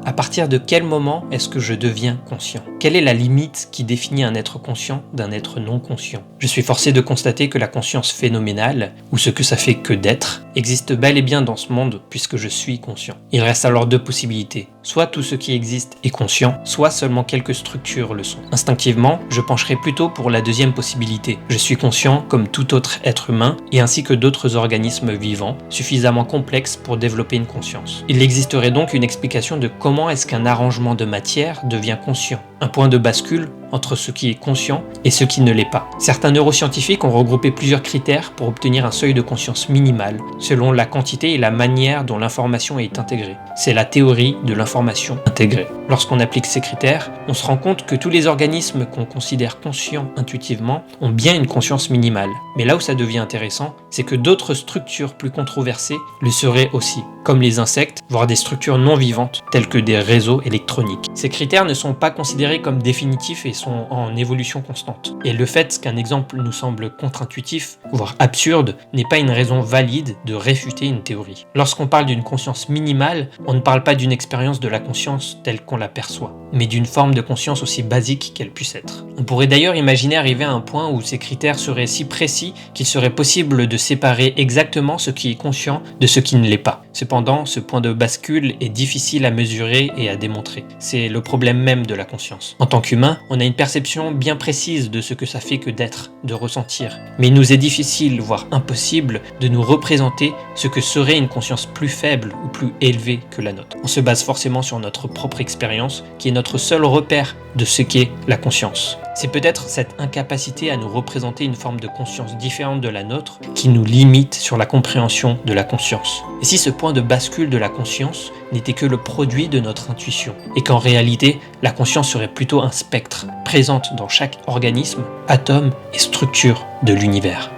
À partir de quel moment est-ce que je deviens conscient? Quelle est la limite qui définit un être conscient d'un être non conscient? Je suis forcé de constater que la conscience phénoménale, ou ce que ça fait que d'être, existe bel et bien dans ce monde puisque je suis conscient. Il reste alors deux possibilités. Soit tout ce qui existe est conscient, soit seulement quelques structures le sont. Instinctivement, je pencherai plutôt pour la deuxième possibilité. Je suis conscient comme tout autre être humain et ainsi que d'autres organismes vivants, suffisamment complexes pour développer une conscience. Il existerait donc une explication de comment est-ce qu'un arrangement de matière devient conscient. Un point de bascule entre ce qui est conscient et ce qui ne l'est pas. Certains neuroscientifiques ont regroupé plusieurs critères pour obtenir un seuil de conscience minimal, selon la quantité et la manière dont l'information est intégrée. C'est la théorie de l'information intégrée. Lorsqu'on applique ces critères, on se rend compte que tous les organismes qu'on considère conscients intuitivement ont bien une conscience minimale. Mais là où ça devient intéressant, c'est que d'autres structures plus controversées le seraient aussi, comme les insectes, voire des structures non vivantes, telles que des réseaux électroniques. Ces critères ne sont pas considérés comme définitifs et sont en évolution constante. Et le fait qu'un exemple nous semble contre-intuitif, voire absurde, n'est pas une raison valide de réfuter une théorie. Lorsqu'on parle d'une conscience minimale, on ne parle pas d'une expérience de la conscience telle qu'on la perçoit, mais d'une forme de conscience aussi basique qu'elle puisse être. On pourrait d'ailleurs imaginer arriver à un point où ces critères seraient si précis qu'il serait possible de séparer exactement ce qui est conscient de ce qui ne l'est pas. Cependant, ce point de bascule est difficile à mesurer et à démontrer. C'est le problème même de la conscience. En tant qu'humain, on a une perception bien précise de ce que ça fait que d'être, de ressentir. Mais il nous est difficile, voire impossible, de nous représenter ce que serait une conscience plus faible ou plus élevée que la nôtre. On se base forcément sur notre propre expérience, qui est notre seul repère de ce qu'est la conscience. C'est peut-être cette incapacité à nous représenter une forme de conscience différente de la nôtre qui nous limite sur la compréhension de la conscience. Et si ce point de bascule de la conscience n'était que le produit de notre intuition, et qu'en réalité, la conscience serait plutôt un spectre, présente dans chaque organisme, atome et structure de l'univers.